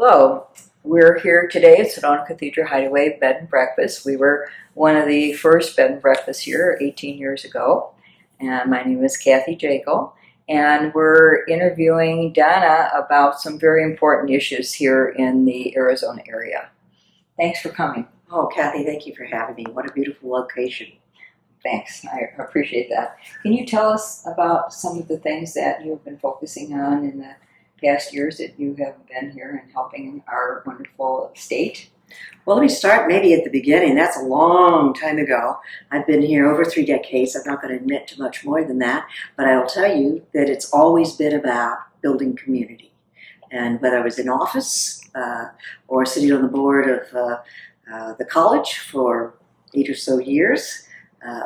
Hello, we're here today at Sedona Cathedral Hideaway Bed and Breakfast. We were one of the first bed and breakfasts here 18 years ago, and my name is Kathy Jaeckle, and we're interviewing Donna about some very important issues here in the Arizona area. Thanks for coming. Oh, Kathy, thank you for having me. What a beautiful location. Thanks, I appreciate that. Can you tell us about some of the things that you've been focusing on in the past years that you have been here and helping our wonderful state? Well, let me start maybe at the beginning. That's a long time ago. I've been here over 3 decades. I'm not going to admit to much more than that, but I will tell you that it's always been about building community. And whether I was in office or sitting on the board of the college for 8 or so years,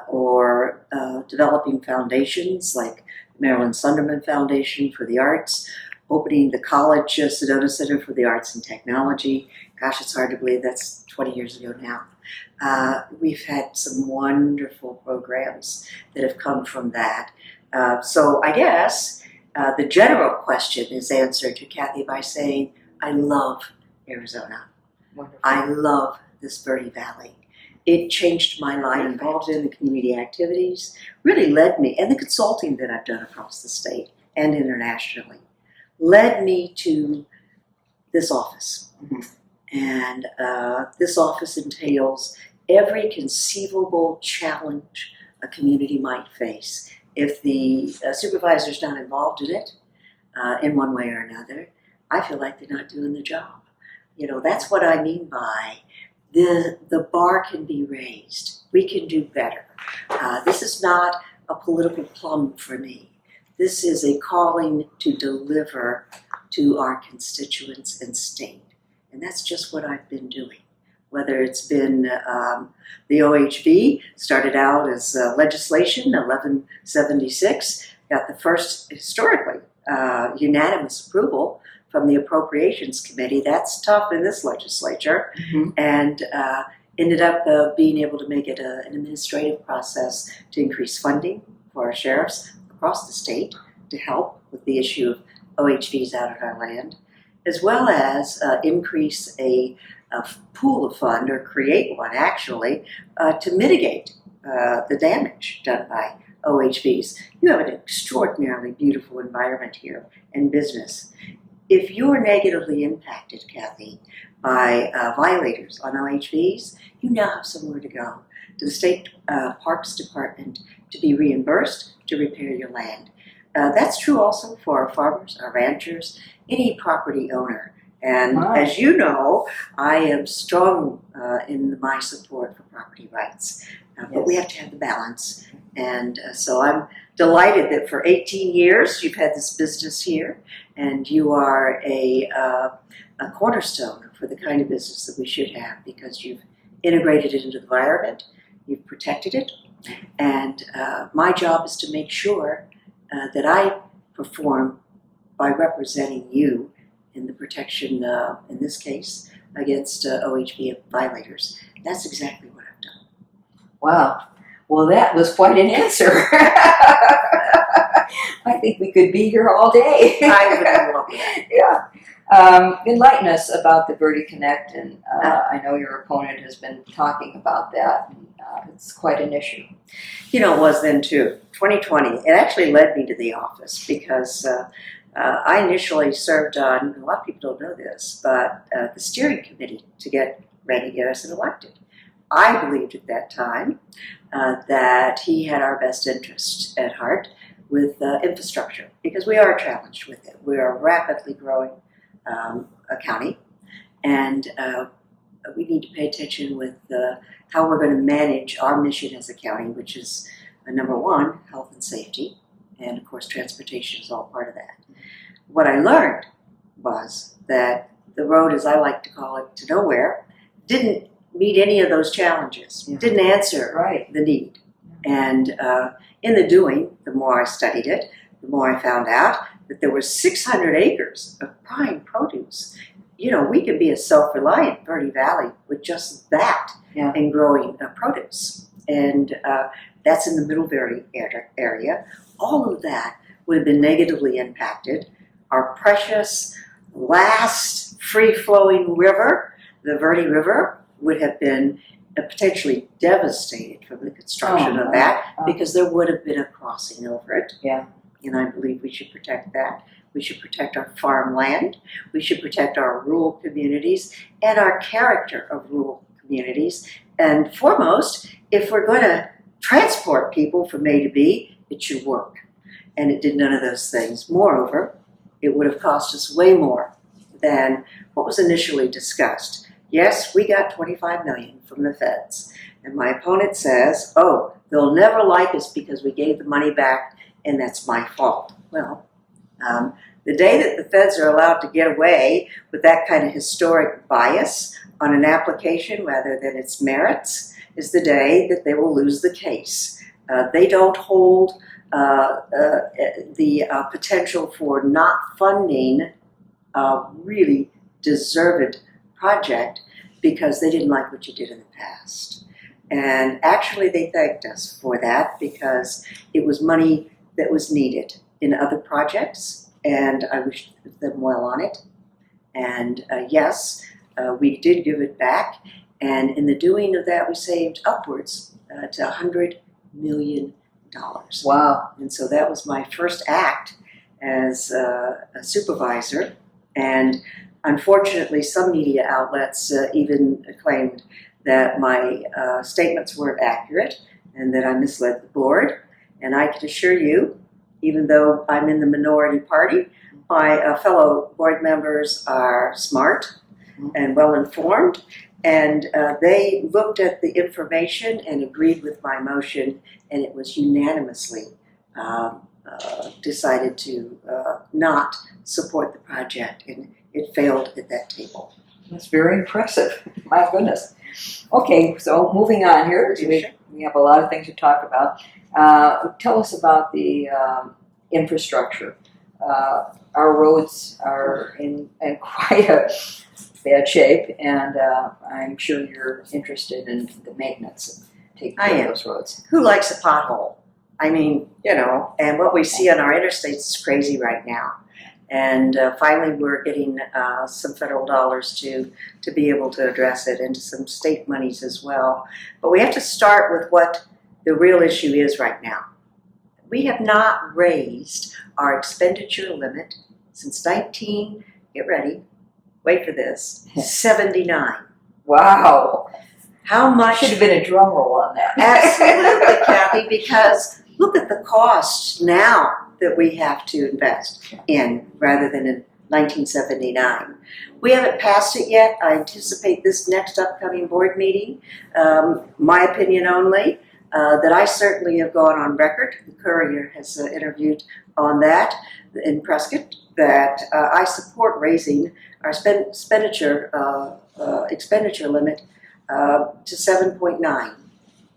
or developing foundations like the Marilyn Sunderman Foundation for the Arts, opening the college Sedona Center for the Arts and Technology. Gosh, it's hard to believe that's 20 years ago now. We've had some wonderful programs that have come from that. So I guess the general question is answered to Kathy by saying, I love Arizona. Wonderful. I love this Verde Valley. It changed my life, involved in the community activities, really led me, and the consulting that I've done across the state and internationally, led me to this office. Mm-hmm. And this office entails every conceivable challenge a community might face. If the supervisor's not involved in it, in one way or another, I feel like they're not doing the job. You know, that's what I mean by the bar can be raised. We can do better. This is not a political plum for me. This is a calling to deliver to our constituents and state. And that's just what I've been doing. Whether it's been the OHV, started out as legislation, 1176, got the first historically unanimous approval from the Appropriations Committee. That's tough in this legislature. Mm-hmm. And ended up being able to make it an administrative process to increase funding for our sheriffs across the state to help with the issue of OHVs out of our land, as well as increase a pool of fund, or create one actually, to mitigate the damage done by OHVs. You have an extraordinarily beautiful environment here and business. If you're negatively impacted, Kathy, by violators on OHVs, you now have somewhere to go, to the State Parks Department, to be reimbursed to repair your land. That's true also for our farmers, our ranchers, any property owner. And as you know, I am strong in my support for property rights. But we have to have the balance. And so I'm delighted that for 18 years you've had this business here, and you are a cornerstone for the kind of business that we should have, because you've integrated it into the environment, you've protected it, and my job is to make sure that I perform by representing you in the protection, in this case, against OHV violators. That's exactly what I've done. Wow. Well, that was quite an answer. I think we could be here all day. I would love that. Yeah. Enlighten us about the Verde Connect, and I know your opponent has been talking about that, and it's quite an issue. You know, it was then too. 2020, it actually led me to the office because I initially served on, a lot of people don't know this, but the steering committee to get Randy Garrison elected. I believed at that time that he had our best interest at heart with infrastructure, because we are challenged with it. We are a rapidly growing a county, and we need to pay attention with how we're going to manage our mission as a county, which is number one, health and safety, and of course transportation is all part of that. What I learned was that the road, as I like to call it, to nowhere, didn't meet any of those challenges, didn't answer the need. And in the doing, the more I studied it, the more I found out that there were 600 acres of prime produce. You know, we could be a self-reliant Verde Valley with just that and growing produce. And that's in the Middle Verde area. All of that would have been negatively impacted. Our precious last free-flowing river, the Verde River, would have been potentially devastated from the construction of that, because there would have been a crossing over it. Yeah. And I believe we should protect that. We should protect our farmland. We should protect our rural communities and our character of rural communities. And foremost, if we're going to transport people from A to B, it should work. And it did none of those things. Moreover, it would have cost us way more than what was initially discussed. Yes, we got $25 million from the feds. And my opponent says, oh, they'll never like us because we gave the money back and that's my fault. Well, the day that the feds are allowed to get away with that kind of historic bias on an application rather than its merits is the day that they will lose the case. They don't hold the potential for not funding a really deserved project because they didn't like what you did in the past. And actually they thanked us for that because it was money that was needed in other projects, and I wish them well on it. And yes, we did give it back, and in the doing of that we saved upwards to $100 million. Wow. And so that was my first act as a supervisor, and unfortunately some media outlets even claimed that my statements weren't accurate and that I misled the board. And I can assure you, even though I'm in the minority party, my fellow board members are smart and well-informed, and they looked at the information and agreed with my motion, and it was unanimously decided to not support the project, and it failed at that table. That's very impressive. My goodness. Okay, so moving on here, we have a lot of things to talk about. Tell us about the infrastructure. Our roads are in quite a bad shape, and I'm sure you're interested in the maintenance and taking care of those roads. Who likes a pothole? I mean, you know, and what we see on our interstates is crazy right now. And finally we're getting some federal dollars to be able to address it, and some state monies as well. But we have to start with what the real issue is right now. We have not raised our expenditure limit since get ready, wait for this, 79. Wow. How much? Should have been a drum roll on that. Absolutely, Kathy, because look at the cost now that we have to invest in rather than in 1979. We haven't passed it yet. I anticipate this next upcoming board meeting, my opinion only, that I certainly have gone on record. The Courier has interviewed on that in Prescott, that I support raising our expenditure limit to 7.9.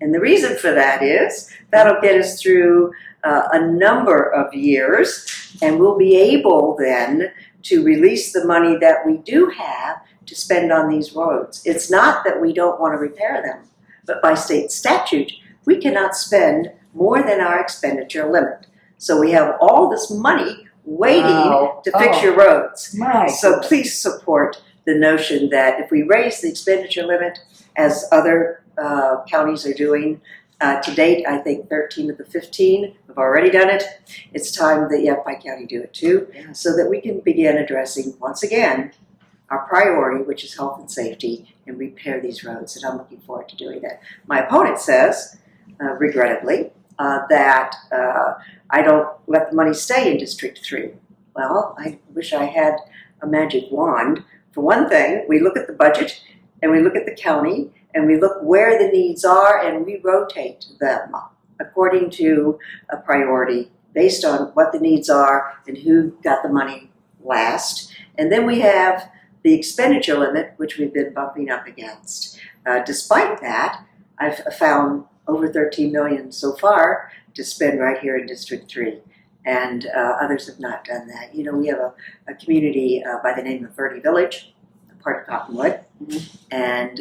And the reason for that is that'll get us through a number of years, and we'll be able then to release the money that we do have to spend on these roads. It's not that we don't want to repair them, but by state statute, we cannot spend more than our expenditure limit. So we have all this money waiting to fix your roads. So please support the notion that if we raise the expenditure limit, as other counties are doing, to date, I think 13 of the 15 have already done it. It's time that Yavapai County do it too, so that we can begin addressing, once again, our priority, which is health and safety, and repair these roads, and I'm looking forward to doing that. My opponent says, regrettably, that I don't let the money stay in District 3. Well, I wish I had a magic wand. For one thing, we look at the budget, and we look at the county, and we look where the needs are, and we rotate them according to a priority based on what the needs are and who got the money last. And then we have the expenditure limit, which we've been bumping up against. Despite that, I've found over $13 million so far to spend right here in District 3. And others have not done that. You know, we have a community by the name of Verde Village, a part of Cottonwood, and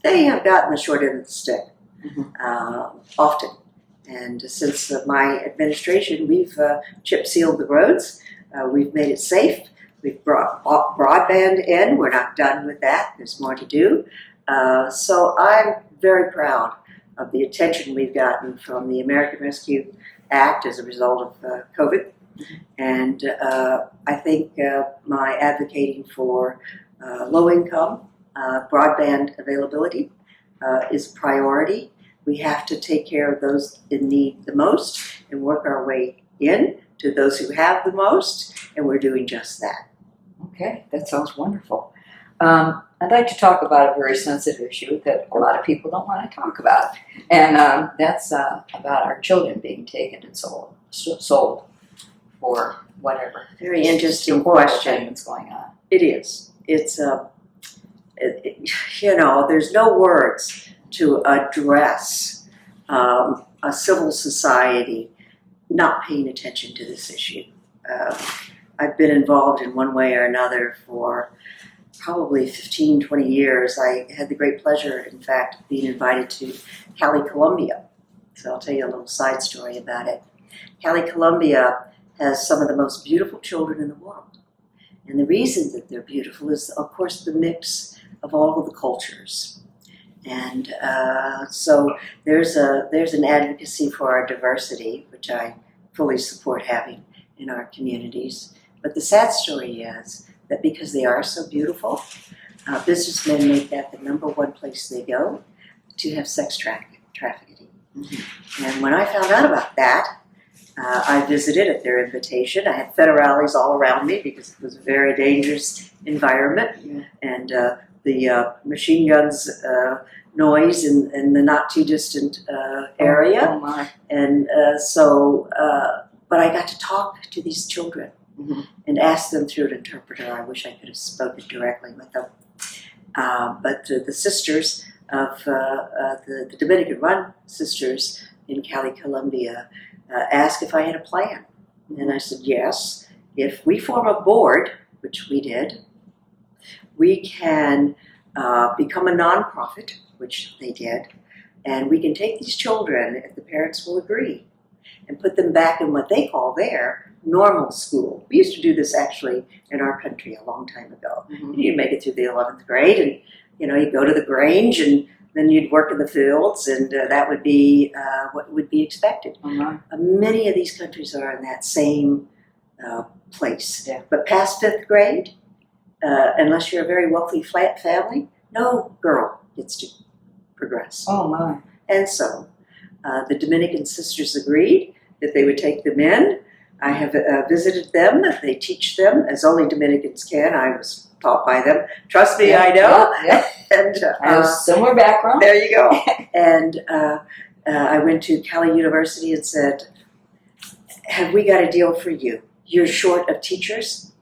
they have gotten the short end of the stick often. And since my administration, we've chip sealed the roads, we've made it safe, We've brought broadband in. We're not done with that. There's more to do. So I'm very proud of the attention we've gotten from the American Rescue Act as a result of COVID. And I think my advocating for low-income broadband availability is a priority. We have to take care of those in need the most and work our way in to those who have the most, and we're doing just that. Okay, that sounds wonderful. I'd like to talk about a very sensitive issue that a lot of people don't want to talk about, and that's about our children being taken and sold for whatever. Very interesting horrible question. thing that's going on. It is. It's you know, there's no words to address a civil society not paying attention to this issue. I've been involved in one way or another for probably 15, 20 years. I had the great pleasure, in fact, of being invited to Cali, Colombia. So I'll tell you a little side story about it. Cali, Colombia has some of the most beautiful children in the world. And the reason that they're beautiful is, of course, the mix of all of the cultures. And so there's an advocacy for our diversity, which I fully support having in our communities. But the sad story is that because they are so beautiful, businessmen make that the number one place they go to have sex trafficking. Mm-hmm. And when I found out about that, I visited at their invitation. I had federales all around me because it was a very dangerous environment. Yeah. And the machine guns noise in the not too distant area. Oh my. And but I got to talk to these children. Mm-hmm. And ask them through an interpreter. I wish I could have spoken directly with them. But the sisters of the Dominican-run sisters in Cali, Colombia, asked if I had a plan. And I said, yes. If we form a board, which we did, we can become a nonprofit, which they did, and we can take these children, if the parents will agree, and put them back in what they call their normal school. We used to do this actually in our country a long time ago. Mm-hmm. You'd make it through the 11th grade, and you'd go to the Grange, and then you'd work in the fields, and that would be what would be expected. Mm-hmm. Many of these countries are in that same place. Yeah. But past 5th grade, unless you're a very wealthy flat family, no girl gets to progress. Oh my! And so the Dominican sisters agreed that they would take them in. I have visited them. They teach them as only Dominicans can. I was taught by them. Trust me, yeah, I know. Yeah. And I have a similar background. There you go. And I went to Cali University and said, have we got a deal for you? You're short of teachers.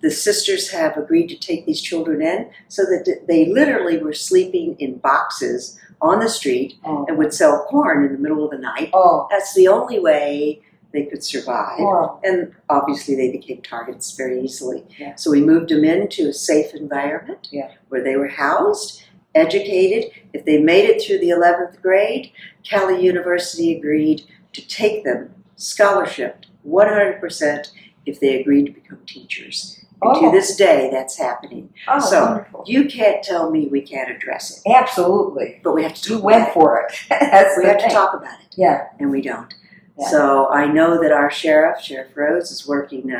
The sisters have agreed to take these children in so that they literally were sleeping in boxes on the street and would sell corn in the middle of the night. Oh. That's the only way they could survive. Oh. And obviously they became targets very easily. Yeah. So we moved them into a safe environment where they were housed, educated. If they made it through the 11th grade, Cali University agreed to take them, scholarship, 100% if they agreed to become teachers. And to this day, that's happening. Oh, so wonderful. You can't tell me we can't address it. Absolutely. But we have to talk about it. We went for it. That's we have to talk about it. Yeah. And we don't. Yeah. So I know that our Sheriff Rose, is working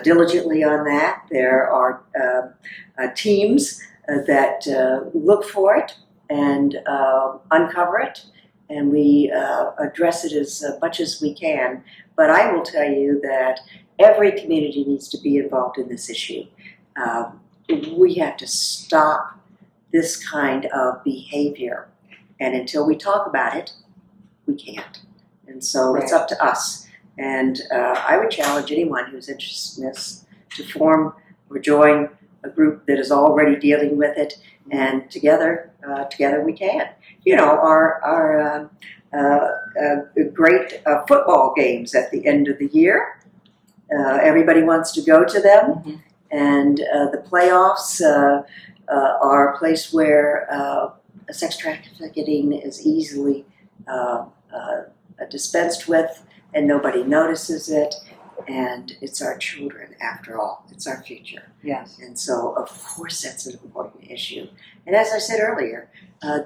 diligently on that. There are teams that look for it and uncover it, and we address it as much as we can. But I will tell you that every community needs to be involved in this issue. We have to stop this kind of behavior. And until we talk about it, we can't. And so It's up to us. And I would challenge anyone who's interested in this to form or join a group that is already dealing with it. And together we can. Our great football games at the end of the year. Everybody wants to go to them, mm-hmm. and the playoffs are a place where sex trafficking is easily dispensed with, and nobody notices it. And it's our children, after all. It's our future. Yes. And so, of course, that's an important issue. And as I said earlier,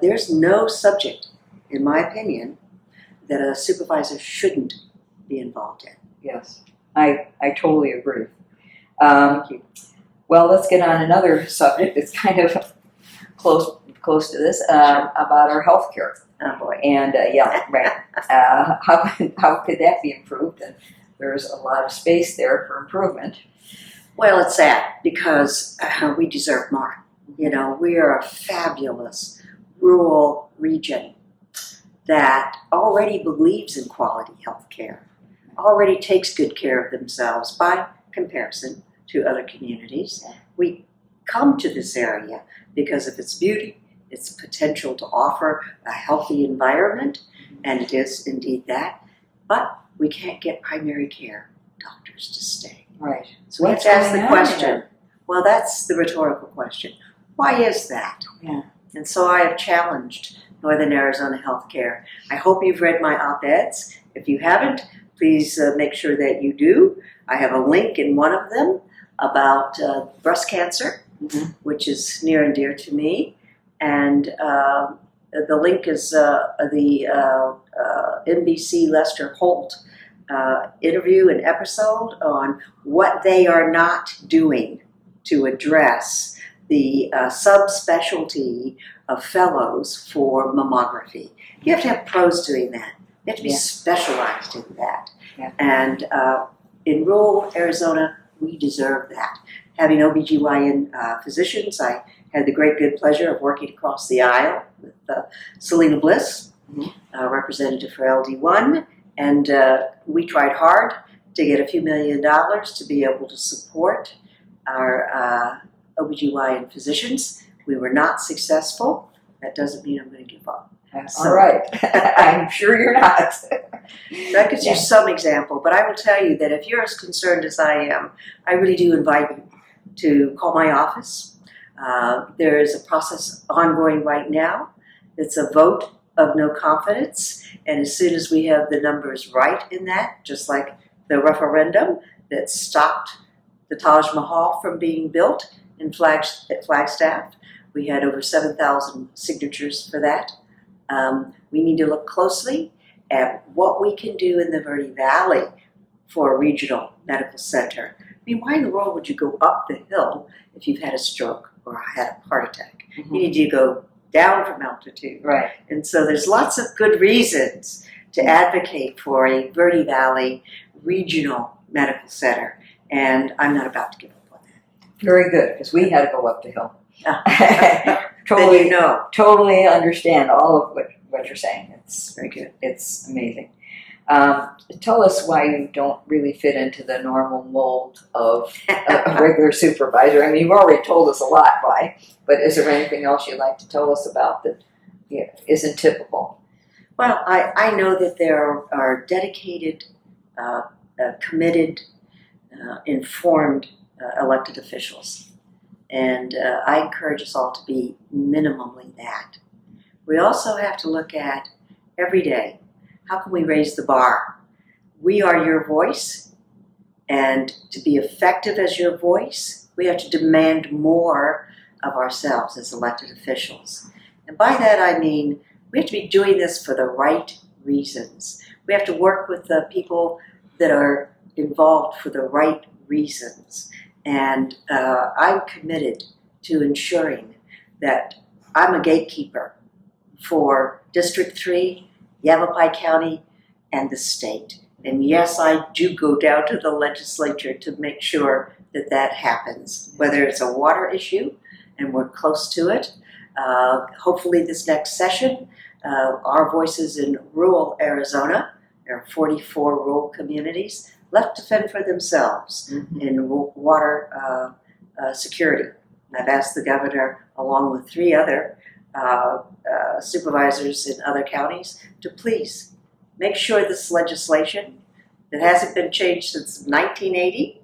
there's no subject, in my opinion, that a supervisor shouldn't be involved in. Yes. I totally agree. Thank you. Well, let's get on another subject that's kind of close to this, about our health care. Oh, boy. And yeah, right. How could that be improved? And there's a lot of space there for improvement. Well, it's sad because we deserve more. You know, we are a fabulous rural region that already believes in quality health care, already takes good care of themselves by comparison to other communities. We come to this area because of its beauty, its potential to offer a healthy environment, and it is indeed that, but we can't get primary care doctors to stay. Right. So we have to ask the question, well, that's the rhetorical question. Why is that? Yeah. And so I have challenged Northern Arizona Healthcare. I hope you've read my op-eds. If you haven't, please make sure that you do. I have a link in one of them about breast cancer, which is near and dear to me. And the link is the NBC Lester Holt interview and episode on what they are not doing to address the subspecialty of fellows for mammography. You have to have pros doing that. You have to be specialized in that. Yeah. And in rural Arizona, we deserve that. Having OBGYN physicians, I had the great good pleasure of working across the aisle with Selena Bliss, representative for LD1, and we tried hard to get a few $1 million to be able to support our OBGYN physicians. We were not successful. That doesn't mean I'm going to give up. All right. I'm sure you're not. That gives you some example, but I will tell you that if you're as concerned as I am, I really do invite you to call my office. There is a process ongoing right now. It's a vote of no confidence, and as soon as we have the numbers right in that, just like the referendum that stopped the Taj Mahal from being built in Flagstaff, we had over 7,000 signatures for that. We need to look closely at what we can do in the Verde Valley for a regional medical center. I mean, why in the world would you go up the hill if you've had a stroke or had a heart attack? You need to go down from altitude. Right. And so there's lots of good reasons to advocate for a Verde Valley regional medical center. And I'm not about to give up on that. Very good, because we had to go up the hill. Totally, you know. Totally understand all of what you're saying. It's very good. It's amazing. Tell us why you don't really fit into the normal mold of a regular supervisor. I mean, you've already told us a lot why, but is there anything else you'd like to tell us about that isn't typical? Well, I know that there are dedicated, committed, informed elected officials. And I encourage us all to be minimally that. We also have to look at every day, how can we raise the bar? We are your voice, and to be effective as your voice, we have to demand more of ourselves as elected officials. And by that I mean we have to be doing this for the right reasons. We have to work with the people that are involved for the right reasons. And I'm committed to ensuring that I'm a gatekeeper for District 3, Yavapai County, and the state. And yes, I do go down to the legislature to make sure that that happens, whether it's a water issue, and we're close to it. Hopefully this next session, our voices in rural Arizona, there are 44 rural communities, left to fend for themselves in water security. And I've asked the governor, along with 3 other supervisors in other counties, to please make sure this legislation that hasn't been changed since 1980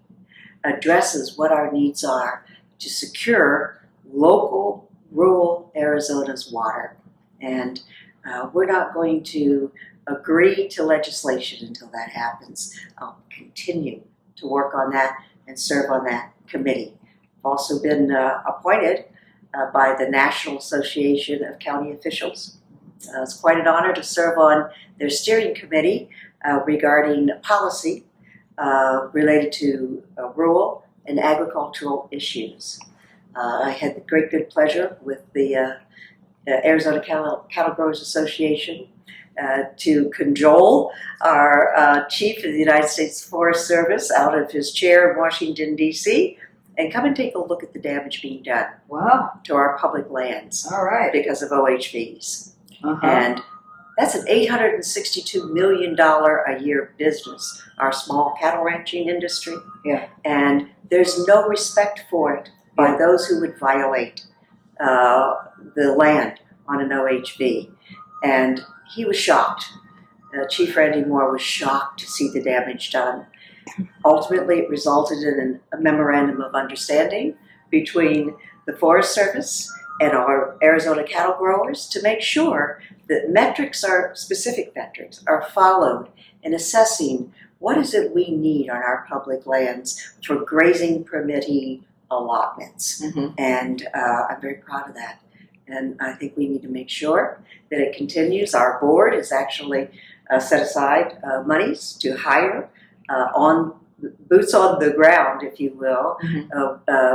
addresses what our needs are to secure local rural Arizona's water. And we're not going to agree to legislation until that happens. I'll continue to work on that and serve on that committee. I've also been appointed by the National Association of County Officials. It's quite an honor to serve on their steering committee regarding policy related to rural and agricultural issues. I had the great good pleasure with the Arizona Cattle Growers Association to cajole our Chief of the United States Forest Service out of his chair in Washington, D.C., and come and take a look at the damage being done to our public lands All right. because of OHVs. Uh-huh. And that's an $862 million a year business, our small cattle ranching industry. Yeah. And there's no respect for it by those who would violate the land on an OHV. And he was shocked. Chief Randy Moore was shocked to see the damage done. Ultimately, it resulted in a memorandum of understanding between the Forest Service and our Arizona cattle growers to make sure that specific metrics are followed in assessing what is it we need on our public lands for grazing permittee allotments. Mm-hmm. And I'm very proud of that. And I think we need to make sure that it continues. Our board has actually set aside monies to hire on boots on the ground, if you will,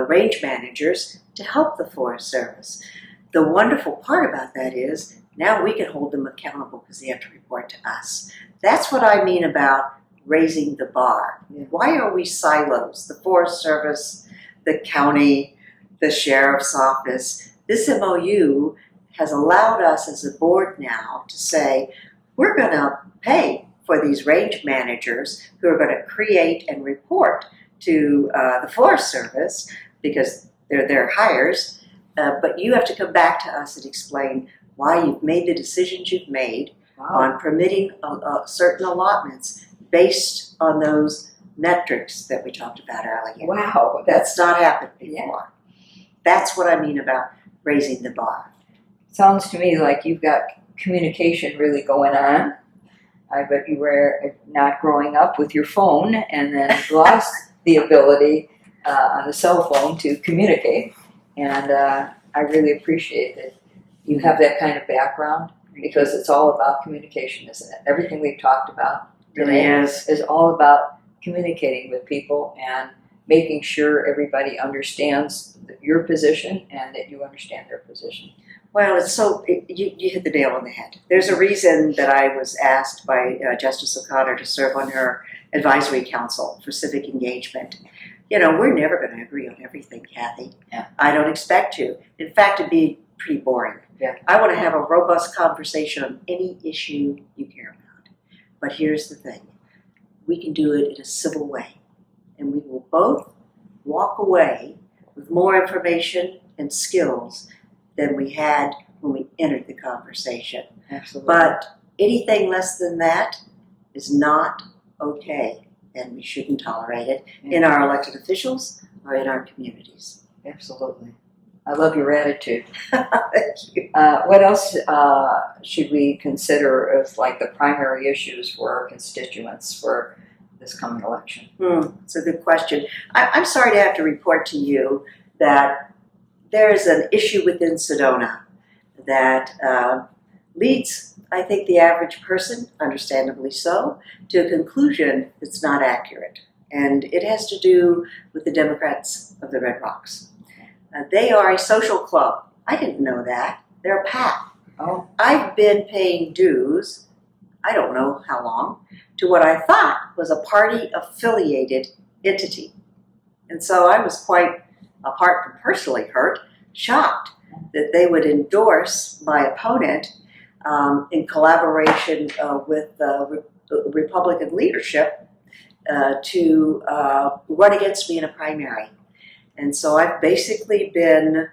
range managers to help the Forest Service. The wonderful part about that is now we can hold them accountable because they have to report to us. That's what I mean about raising the bar. Yeah. Why are we silos? The Forest Service, the county, the sheriff's office. This MOU has allowed us as a board now to say, we're going to pay for these range managers who are going to create and report to the Forest Service because they're their hires, but you have to come back to us and explain why you've made the decisions you've made on permitting certain allotments based on those metrics that we talked about earlier. Wow. That's not happened before. That's what I mean about raising the bar. Sounds to me like you've got communication really going on. I bet you were not growing up with your phone and then lost the ability on the cell phone to communicate. And I really appreciate that you have that kind of background because it's all about communication, isn't it? Everything we've talked about today is all about communicating with people and making sure everybody understands your position and that you understand their position. Well, you hit the nail on the head. There's a reason that I was asked by Justice O'Connor to serve on her advisory council for civic engagement. You know, we're never going to agree on everything, Kathy. Yeah. I don't expect to. In fact, it'd be pretty boring. Yeah. I want to have a robust conversation on any issue you care about. But here's the thing. We can do it in a civil way. And we will both walk away with more information and skills than we had when we entered the conversation. Absolutely. But anything less than that is not okay, and we shouldn't tolerate it in our elected officials or in our communities. Absolutely. I love your attitude. Thank you. What else should we consider as like the primary issues for our constituents for this coming election? It's a good question. I'm sorry to have to report to you that there's an issue within Sedona that leads, I think, the average person, understandably so, to a conclusion that's not accurate. And it has to do with the Democrats of the Red Rocks. They are a social club. I didn't know that. They're a PAC. Oh. I've been paying dues, I don't know how long, to what I thought was a party-affiliated entity. And so I was quite, apart from personally hurt, shocked that they would endorse my opponent in collaboration with Republican leadership to run against me in a primary. And so I've basically been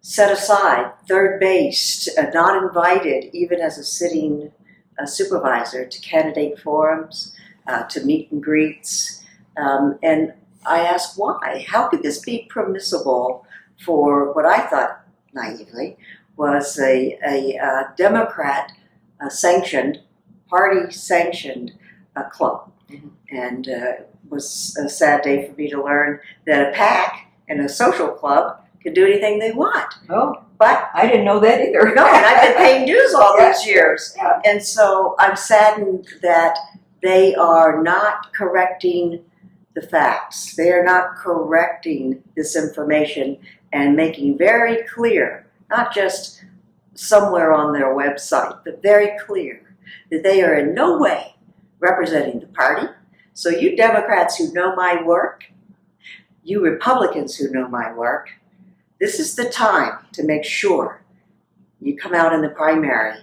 set aside, third-based, not invited, even as a sitting supervisor, to candidate forums, to meet and greets. And I asked why. How could this be permissible for what I thought, naively, was a Democrat-sanctioned, party-sanctioned club? Mhm. And it was a sad day for me to learn that a PAC and a social club can do anything they want. Oh, But I didn't know that either. no, and I've been paying dues all these years. Yeah. And so I'm saddened that they are not correcting the facts. They are not correcting this information and making very clear, not just somewhere on their website, but very clear that they are in no way representing the party. So you Democrats who know my work, you Republicans who know my work, this is the time to make sure you come out in the primary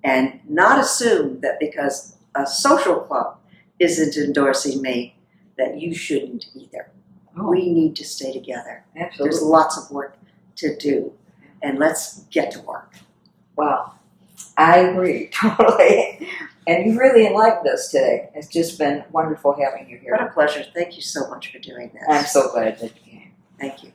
and not assume that because a social club isn't endorsing me, that you shouldn't either. Oh, We need to stay together. There's absolutely. lots of work to do, and let's get to work. Wow. I agree, totally. And you really enlightened us today. It's just been wonderful having you What here. a pleasure. Thank you so much for doing this. I'm so glad that you came. Thank you.